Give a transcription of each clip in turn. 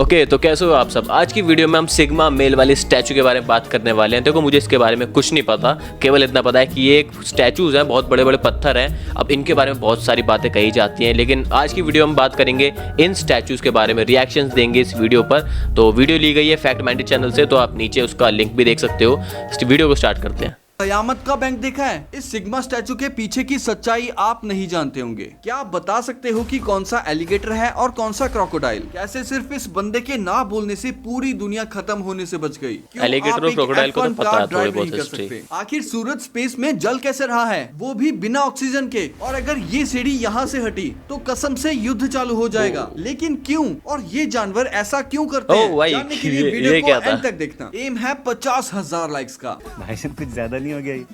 Okay तो कैसे हो आप सब। आज की वीडियो में हम सिग्मा मेल वाली स्टैचू के बारे में बात करने वाले हैं। देखो मुझे इसके बारे में कुछ नहीं पता, केवल इतना पता है कि ये एक स्टैचूज हैं, बहुत बड़े बड़े पत्थर हैं। अब इनके बारे में बहुत सारी बातें कही जाती हैं, लेकिन आज की वीडियो में बात करेंगे इन स्टैचूज के बारे में, रिएक्शंस देंगे इस वीडियो पर। तो वीडियो ली गई है फैक्ट माइंडेड चैनल से, तो आप नीचे उसका लिंक भी देख सकते हो। इस वीडियो को स्टार्ट करते हैं। कयामत का बैंक देखा है? इस सिग्मा स्टैचू के पीछे की सच्चाई आप नहीं जानते होंगे। क्या आप बता सकते हो कि कौन सा एलिगेटर है और कौन सा क्रोकोडाइल? कैसे सिर्फ इस बंदे के ना बोलने से पूरी दुनिया खत्म होने से बच गई? एलिगेटर और क्रोकोडाइल को तो पता है थोड़ी बहुत हिस्ट्री। आखिर सूरज स्पेस में जल कैसे रहा है, वो भी बिना ऑक्सीजन के? और अगर ये सीढ़ी यहाँ से हटी तो कसम से युद्ध चालू हो जाएगा। लेकिन क्यों, और ये जानवर ऐसा क्यों करते हैं? जानने के लिए वीडियो को एंड तक देखना। एम है 50,000 लाइक्स का। भाई साहब कुछ ज्यादा नहीं हो गया ये?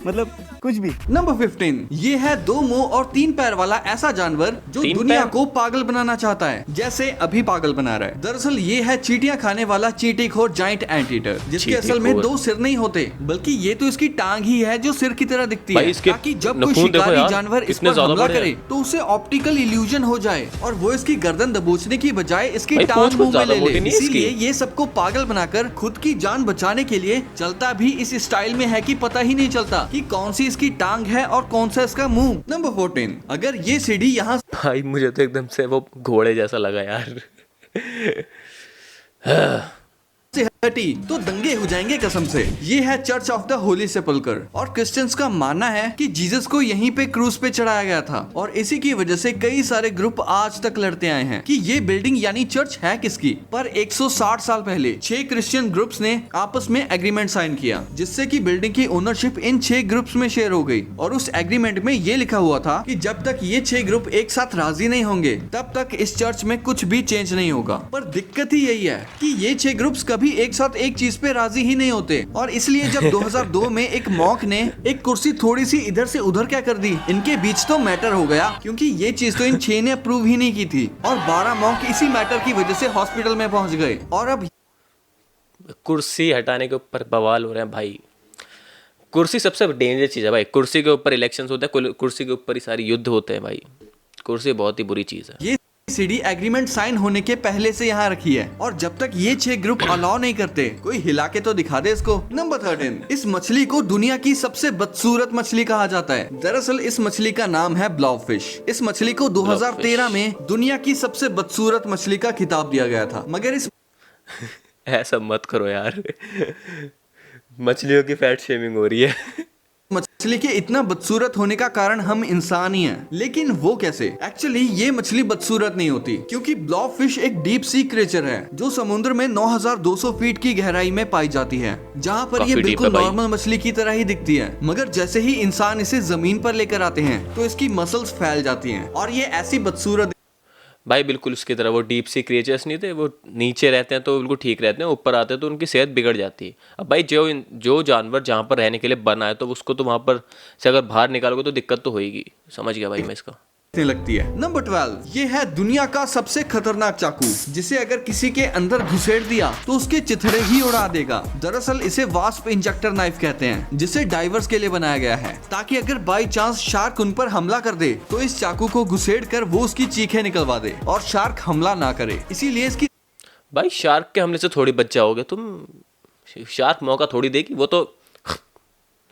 मतलब कुछ भी। नंबर 15, ये है 2 मुंह और 3 पैर वाला ऐसा जानवर जो दुनिया को पागल बनाना चाहता है, जैसे अभी पागल बना रहा है। दरअसल ये है चींटियां खाने वाला चींटीखोर जाइंट एंटीटर, जिसके असल में 2 सिर नहीं होते, बल्कि ये तो इसकी टांग ही है जो सिर की तरह दिखती है, ताकि जब कोई शिकारी जानवर इस पर हमला करे तो उसे ऑप्टिकल इल्यूजन हो जाए और वो इसकी गर्दन दबोचने की बजाय इसकी टांग मुंह में ले ले। इसीलिए ये सबको पागल बनाकर खुद की जान बचाने के लिए चलता भी इस स्टाइल में है कि पता ही नहीं चलता कि कौन सी इसकी टांग है और कौन सा इसका मुंह। नंबर 14, अगर ये सीढ़ी यहाँ, भाई मुझे तो एकदम से वो घोड़े जैसा लगा यार। से हटी तो दंगे हो जाएंगे कसम से। ये है चर्च ऑफ द होली सेपल्कर, और क्रिश्चियंस का मानना है कि जीसस को यहीं पे क्रूज पे चढ़ाया गया था, और इसी की वजह से कई सारे ग्रुप आज तक लड़ते आए हैं कि ये बिल्डिंग यानी चर्च है किसकी। पर 160 साल पहले 6 क्रिश्चियन ग्रुप्स ने आपस में एग्रीमेंट साइन किया, जिससे कि बिल्डिंग की ओनरशिप इन 6 ग्रुप्स में शेयर हो गई। और उस एग्रीमेंट में ये लिखा हुआ था कि जब तक ये 6 ग्रुप एक साथ राजी नहीं होंगे तब तक इस चर्च में कुछ भी चेंज नहीं होगा। पर दिक्कत ही यही है कि ये 6 ग्रुप्स कभी एक साथ एक चीज पे राजी ही नहीं होते, और इसलिए जब 2002 में एक मॉक ने एक कुर्सी थोड़ी सी इधर से उधर क्या कर दी, इनके बीच तो मैटर हो गया, क्योंकि ये चीज तो इन 6 ने अप्रूव ही नहीं की थी, और 12 मॉक इसी मैटर की वजह से हॉस्पिटल में पहुंच गए। और अब कुर्सी हटाने के ऊपर बवाल हो रहे हैं भाई। कुर्सी सबसे डेंजर चीज है भाई। कुर्सी के ऊपर इलेक्शंस होते हैं, कुर्सी के ऊपर ही सारे युद्ध होते हैं भाई। कुर्सी बहुत ही बुरी चीज है। ये सीडी एग्रीमेंट साइन होने के पहले से यहाँ रखी है, और जब तक ये 6 ग्रुप अलाउ नहीं करते, कोई हिला के तो दिखा दे इसको। नंबर 13, इस मछली को दुनिया की सबसे बदसूरत मछली कहा जाता है। दरअसल इस मछली का नाम है ब्लॉबफिश। इस मछली को 2013 में दुनिया की सबसे बदसूरत मछली का खिताब दिया गया था, मगर इस ऐसा मत करो यार। मछलियों की फैट शेमिंग हो रही है। मछली के इतना बदसूरत होने का कारण हम इंसान ही हैं। लेकिन वो कैसे? एक्चुअली ये मछली बदसूरत नहीं होती, क्योंकि ब्लॉबफिश एक डीप सी क्रिएचर है जो समुद्र में 9200 फीट की गहराई में पाई जाती है, जहाँ पर ये बिल्कुल नॉर्मल मछली की तरह ही दिखती है। मगर जैसे ही इंसान इसे जमीन पर लेकर आते हैं तो इसकी मसल्स फैल जाती हैं, और ये ऐसी बदसूरत भाई बिल्कुल उसकी तरह। वो डीप सी क्रिएचर्स नहीं थे, वो नीचे रहते हैं तो बिल्कुल ठीक रहते हैं, ऊपर आते हैं तो उनकी सेहत बिगड़ जाती है। अब भाई जो जानवर जहाँ पर रहने के लिए बना है तो उसको तो वहाँ पर से अगर बाहर निकालोगे तो दिक्कत तो होगी। समझ गया भाई मैं इसका। लगती है। नंबर 12, ये है दुनिया का सबसे खतरनाक चाकू, जिसे अगर किसी के अंदर घुसेड़ दिया तो उसके चिथड़े ही उड़ा देगा। दरअसल इसे वास्प इंजेक्टर नाइफ कहते हैं, जिसे डाइवर्स के लिए बनाया गया है, ताकि अगर बाई चांस शार्क उन पर हमला कर दे तो इस चाकू को घुसेड़ कर वो उसकी चीखें निकलवा दे और शार्क हमला ना करे। इसीलिए इसकी भाई शार्क के हमले से थोड़ी बच जाओगे तुम। शार्क मौका थोड़ी देगी, वो तो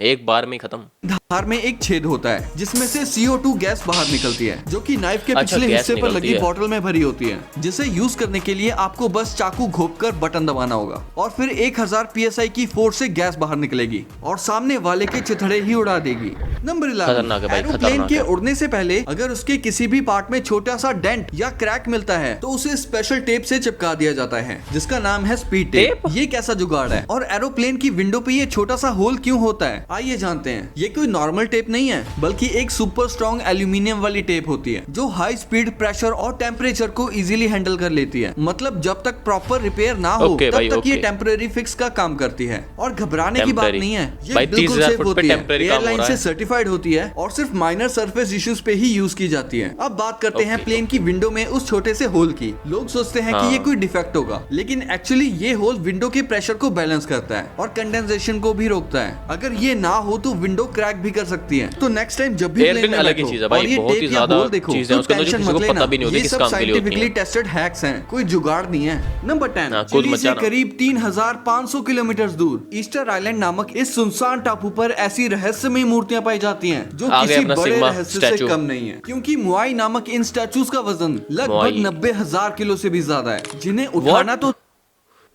एक बार में खत्म। धार में एक छेद होता है जिसमें से CO2 गैस बाहर निकलती है, जो कि नाइफ के पिछले हिस्से पर लगी बोतल में भरी होती है, जिसे यूज करने के लिए आपको बस चाकू घोंपकर बटन दबाना होगा, और फिर 1000 PSI की फोर्स से गैस बाहर निकलेगी और सामने वाले के चिथड़े ही उड़ा देगी। नंबर 11, एरोप्लेन के उड़ने से पहले अगर उसके किसी भी पार्ट में छोटा सा डेंट या क्रैक मिलता है तो उसे स्पेशल टेप से चिपका दिया जाता है, जिसका नाम है स्पीड टेप। ये कैसा जुगाड़ है, और एरोप्लेन की विंडो पे ये छोटा सा होल क्यों होता है? आइए जानते हैं। ये कोई नॉर्मल टेप नहीं है, बल्कि एक सुपर स्ट्रॉन्ग एल्यूमिनियम वाली टेप होती है, जो हाई स्पीड, प्रेशर और टेम्परेचर को इजीली हैंडल कर लेती है। मतलब जब तक प्रॉपर रिपेयर ना हो तब तक ये टेम्परेरी फिक्स का काम करती है, और घबराने की बात नहीं है, ये बिल्कुल सेफ होती है, एयरलाइन से सर्टिफाइड होती है, और सिर्फ माइनर सरफेस इश्यूज पे ही यूज की जाती है। अब बात करते हैं प्लेन की विंडो में उस छोटे से होल की। लोग सोचते हैं कि ये कोई डिफेक्ट होगा, लेकिन एक्चुअली ये होल विंडो के प्रेशर को बैलेंस करता है और कंडेंसेशन को भी रोकता है। अगर ये ना हो तो विंडो क्रैक भी भी कर सकती है। तो नेक्स्ट टाइम जब भी एयरप्लेन अलग ही चीज है भाई, बहुत ही ज्यादा चीजें हैं उसके अंदर जो किसी को पता भी नहीं होती किस काम के लिए होती है। टेस्टेड हैक्स हैं, कोई जुगाड़ नहीं है। नंबर 10, चिली से करीब 3500 किलोमीटर दूर ईस्टर आइलैंड नामक इस सुनसान टापू पर ऐसी रहस्यमयी मूर्तियां पाई जाती हैं जो किसी बड़े रहस्य से कम नहीं है, क्योंकि मुआई नामक इन स्टैचूज का वजन लगभग 90,000 किलो से भी ज्यादा है, जिन्हें उठाना तो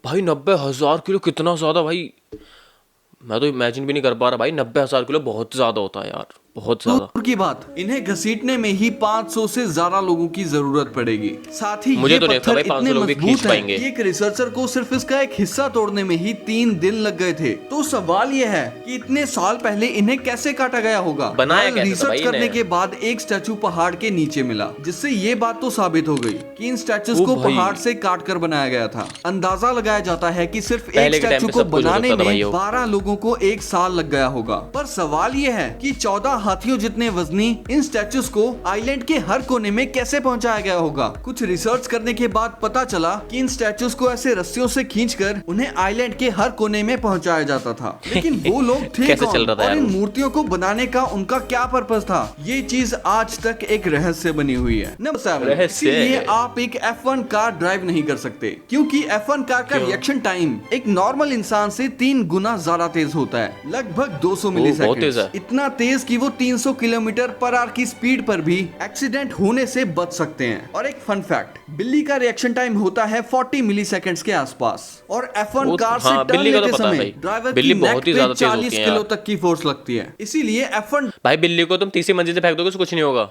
भाई 90,000 किलो कितना ज्यादा भाई, मैं तो इमेजिन भी नहीं कर पा रहा भाई। 90,000 किलो बहुत ज्यादा होता है यार, बहुत ज्यादा। दूर की बात, इन्हें घसीटने में ही 500 से ज्यादा लोगों की जरूरत पड़ेगी। साथ ही मुझे ये तो नहीं लगता पत्थर भाई 500 इतने लोग भी खींच मजबूत हैं पाएंगे। कि एक रिसर्चर को सिर्फ इसका एक हिस्सा तोड़ने में ही 3 दिन लग गए थे। तो सवाल ये है कि इतने साल पहले इन्हें कैसे काटा गया होगा। बनाया कैसे था रिसर्च भाई करने इन्हें? के बाद एक स्टैचू पहाड़ के नीचे मिला, जिससे ये बात तो साबित हो गई कि इन स्टैचूज को पहाड़ से काट कर बनाया गया था। अंदाजा लगाया जाता है कि सिर्फ एक स्टैचू को बनाने में 12 लोगों को 1 साल लग गया होगा। पर सवाल ये है कि 14 हाथियों जितने वजनी इन स्टैचूज को आइलैंड के हर कोने में कैसे पहुंचाया गया होगा। कुछ रिसर्च करने के बाद पता चला कि इन स्टैचूज को ऐसे रस्सियों से खींचकर उन्हें आइलैंड के हर कोने में पहुंचाया जाता था। लेकिन वो लोग थे कौन और इन मूर्तियों को बनाने का उनका क्या पर्पस था, ये चीज आज तक एक रहस्य बनी हुई है। नंबर 7, इसलिए आप एक F1 कार ड्राइव नहीं कर सकते, क्योंकि F1 कार का रिएक्शन टाइम एक नॉर्मल इंसान से 3 गुना ज्यादा तेज होता है, लगभग 200 मिलीसेकंड। इतना तेज कि वो 300 किलोमीटर पर आवर की स्पीड पर भी एक्सीडेंट होने से बच सकते हैं। और एक फन फैक्ट, बिल्ली का रिएक्शन टाइम होता है 40 मिलीसेकंड्स के आसपास, और F1 कार से टर्न लेते समय ड्राइवर की नेक पे 40 किलो तक की फोर्स लगती है। इसीलिए F1 भाई बिल्ली को तुम तीसरी मंजिल से फेंक दोगे तो कुछ नहीं होगा,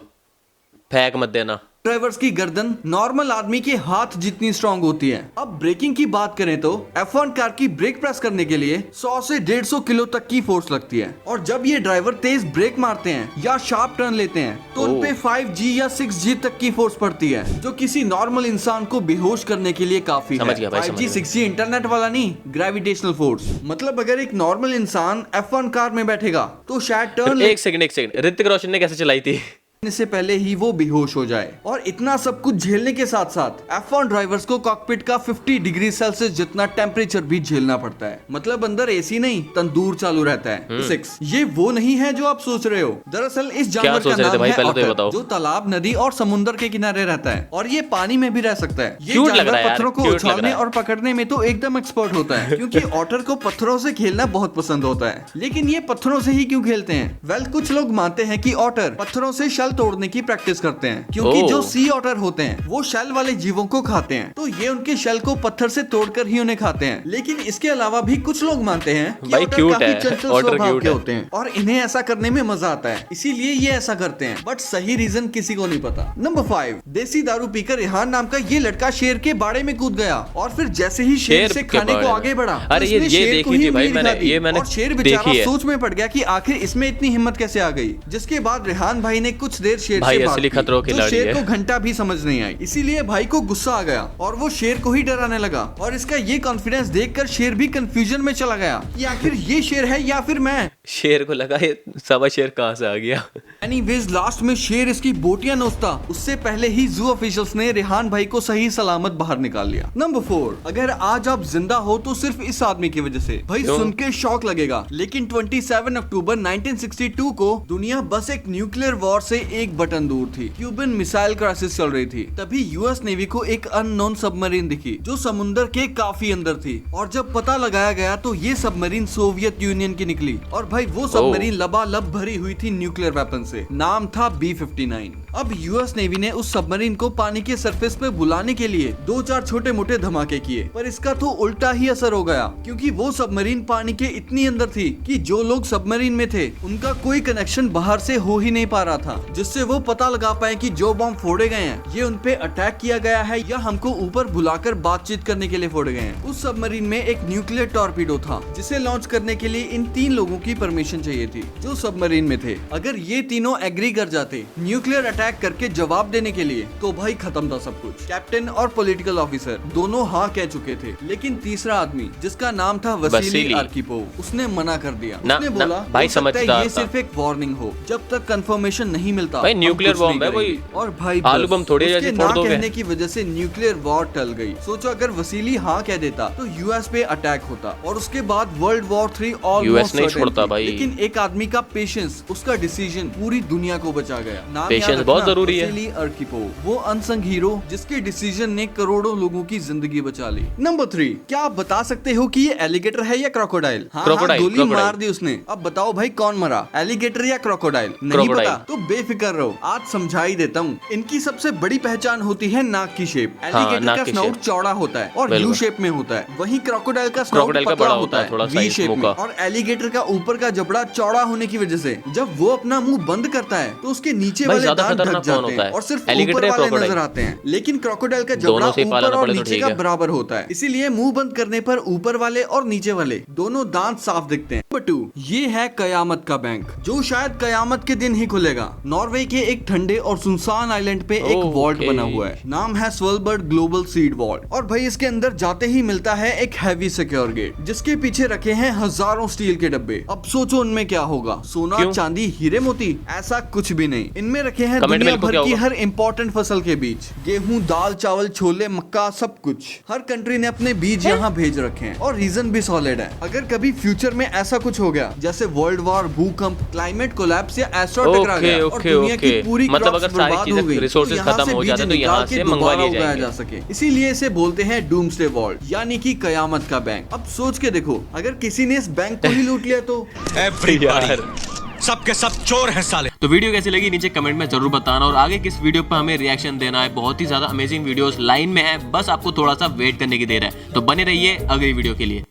फेंक मत देना। ड्राइवर्स की गर्दन नॉर्मल आदमी के हाथ जितनी स्ट्रांग होती है। अब ब्रेकिंग की बात करें तो F1 कार की ब्रेक प्रेस करने के लिए 100 से 150 किलो तक की फोर्स लगती है, और जब ये ड्राइवर तेज ब्रेक मारते हैं या शार्प टर्न लेते हैं तो उन पे 5G या 6G तक की फोर्स पड़ती है, जो किसी नॉर्मल इंसान को बेहोश करने के लिए काफी है। 5G 6G इंटरनेट वाला नहीं, ग्रेविटेशनल फोर्स। मतलब अगर एक नॉर्मल इंसान F1 कार में बैठेगा तो शायद टर्न एक सेकंड ऋतिक रोशन ने कैसे चलाई थी से पहले ही वो बेहोश हो जाए। और इतना सब कुछ झेलने के साथ साथ F1 ड्राइवर्स को कॉकपिट का 50 डिग्री सेल्सियस जितना टेम्परेचर भी झेलना पड़ता है। मतलब अंदर एसी नहीं, तंदूर चालू रहता है। 6, ये वो नहीं है जो आप सोच रहे हो। दरअसल इस जानवर का नाम है ऑटर, जो तालाब, नदी और समुद्र के किनारे रहता है, और ये पानी में भी रह सकता है। ये जानवर पत्थरों को उछालने और पकड़ने में तो एकदम एक्सपर्ट होता है, क्योंकि ऑटर को पत्थरों से खेलना बहुत पसंद होता है। लेकिन ये पत्थरों से ही क्यों खेलते हैं? वेल, कुछ लोग मानते हैं कि ऑटर पत्थरों से शेल तोड़ने की प्रैक्टिस करते हैं, क्योंकि जो सी ऑटर होते हैं वो शेल वाले जीवों को खाते हैं, तो ये उनके शेल को पत्थर से तोड़कर ही उन्हें खाते हैं। लेकिन इसके अलावा भी कुछ लोग मानते हैं कि ऑटर काफी चंचल स्वभाव के होते हैं और इन्हें ऐसा करने में मजा आता है, इसीलिए ये ऐसा करते हैं। बट सही रीजन किसी को नहीं पता। नंबर 5, देसी दारू पीकर रेहान नाम का ये लड़का शेर के बाड़े में कूद गया, और फिर जैसे ही शेर से खाने को आगे बढ़ा, अरे ये देखी थी भाई मैंने, और शेर बेचारा सोच में पड़ गया कि आखिर इसमें इतनी हिम्मत कैसे आ गई। जिसके बाद रेहान भाई ने कुछ देर शेर भाई असली खतरों की लड़ी शेर को घंटा भी समझ नहीं आई, इसीलिए भाई को गुस्सा आ गया और वो शेर को ही डराने लगा। और इसका ये कॉन्फिडेंस देखकर शेर भी कंफ्यूजन में चला गया कि आखिर ये शेर है या फिर मैं। शेर को लगा ये सवा शेर कहां से आ गया। एनीवेज लास्ट में शेर इसकी बोटियां नोचता उससे पहले ही जू ऑफिशियल्स ने रेहान भाई को सही सलामत बाहर निकाल लिया। नंबर 4, अगर आज आप जिंदा हो तो सिर्फ इस आदमी की वजह से। भाई सुन के शॉक लगेगा, लेकिन 27 अक्टूबर 1962 को दुनिया बस एक न्यूक्लियर वॉर से एक बटन दूर थी। क्यूबन मिसाइल क्राइसिस चल रही थी। तभी यूएस नेवी को एक अननोन सबमरीन दिखी जो समुद्र के काफी अंदर थी, और जब पता लगाया गया तो ये सबमरीन सोवियत यूनियन की निकली। और भाई वो सबमरीन लबालब भरी हुई थी न्यूक्लियर वेपन से। नाम था B-59। अब यूएस नेवी ने उस सबमरीन को पानी के सरफेस पे बुलाने के लिए 2-4 छोटे मोटे धमाके किए, पर इसका तो उल्टा ही असर हो गया, क्योंकि वो सबमरीन पानी के इतनी अंदर थी कि जो लोग सबमरीन में थे उनका कोई कनेक्शन बाहर से हो ही नहीं पा रहा था, जिससे वो पता लगा पाए कि जो बम फोड़े गए हैं ये उन पे अटैक किया गया है या हमको ऊपर बुलाकर बातचीत करने के लिए फोड़े गए हैं। उस सबमरीन में एक न्यूक्लियर टॉर्पीडो था, जिसे लॉन्च करने के लिए इन 3 लोगों की परमिशन चाहिए थी जो सबमरीन में थे। अगर ये तीनों एग्री कर जाते, न्यूक्लियर अटैक करके जवाब देने के लिए, तो भाई खत्म था सब कुछ। कैप्टन और पॉलिटिकल ऑफिसर दोनों हाँ कह चुके थे, लेकिन तीसरा आदमी जिसका नाम था वसीली आर्किपोव, उसने मना कर दिया। उसने बोला भाई समझदार ये सिर्फ एक वार्निंग हो, जब तक कंफर्मेशन नहीं मिलता भाई न्यूक्लियर बॉम्ब है कोई, और भाई आलू बम थोड़ी जैसे फोड़ दोगे। कहने की वजह से न्यूक्लियर वॉर टल गई। सोचो अगर वसीली हाँ कह देता तो यूएस पे अटैक होता और उसके बाद वर्ल्ड वॉर 3 यूएस नहीं छोड़ता भाई। लेकिन एक आदमी का पेशेंस, उसका डिसीजन पूरी दुनिया को बचा गया। पेशेंस बहुत जरूरी है। वसीली आर्किपोव, वो अनसंग हीरो जिसके डिसीजन ने करोड़ों लोगों की जिंदगी बचा ली। नंबर 3, क्या आप बता सकते हो कि ये एलिगेटर है या क्रोकोडाइल? हाँ, गोली मार दी उसने। अब बताओ भाई कौन मरा, एलिगेटर या क्रोकोडाइल? नहीं पता तो बेफिक्र रहो, आज समझा ही देता हूँ। इनकी सबसे बड़ी पहचान होती है नाक की शेप। एलिगेटर का स्नोट चौड़ा होता है और यू शेप में होता है, वहीं क्रोकोडाइल का स्नोट पतला होता है वी शेप में। और एलिगेटर का ऊपर का जबड़ा चौड़ा होने की वजह से जब वो अपना मुंह बंद करता है तो उसके नीचे वाले दांत ढक जाते हैं और सिर्फ ऊपर वाले नजर आते हैं। लेकिन क्रोकोडाइल का जबड़ा ऊपर और नीचे का बराबर होता है, इसीलिए मुंह बंद करने पर ऊपर वाले और नीचे वाले दोनों दांत साफ दिखते हैं। नंबर 2, ये है कयामत का बैंक, जो शायद कयामत के दिन ही खुलेगा। नॉर्वे के एक ठंडे और सुनसान आइलैंड पे एक वॉल्ट बना हुआ है, नाम है स्वेलबर्ड ग्लोबल सीड वॉल्ट। और भाई इसके अंदर जाते ही मिलता है एक हैवी सिक्योर गेट, जिसके पीछे रखे हैं हजारों स्टील के डब्बे। अब सोचो उनमें क्या होगा, सोना चांदी हीरे मोती? ऐसा कुछ भी नहीं, इनमें रखे हैं दुनिया भर की हर इंपॉर्टेंट फसल के बीज, गेहूं, दाल, चावल, छोले, मक्का, सब कुछ। हर कंट्री ने अपने बीज यहाँ भेज रखे हैं और रीजन भी सॉलिड है। अगर कभी फ्यूचर में ऐसा कुछ हो गया जैसे वर्ल्ड वॉर, भूकंप, क्लाइमेट कोलैप्स या एस्ट्रॉइड टकरा गया और दुनिया की पूरी मतलब अगर सारी चीजें रिसोर्सेज खत्म हो जाते तो यहाँ से मंगवा लिए जाएंगे। जा सके, इसीलिए इसे बोलते हैं डूम्सडे वॉल्ट, यानी कि कयामत का बैंक। अब सोच के देखो, अगर किसी ने इस बैंक को ही लूट लिया तो सब के सब चोर हैं साले। तो वीडियो कैसी लगी नीचे कमेंट में जरूर बताना, और आगे किस वीडियो पर हमें रिएक्शन देना है। बहुत ही ज्यादा अमेजिंग वीडियोस लाइन में है, बस आपको थोड़ा सा वेट करने की देर है। तो बने रहिए अगली वीडियो के लिए।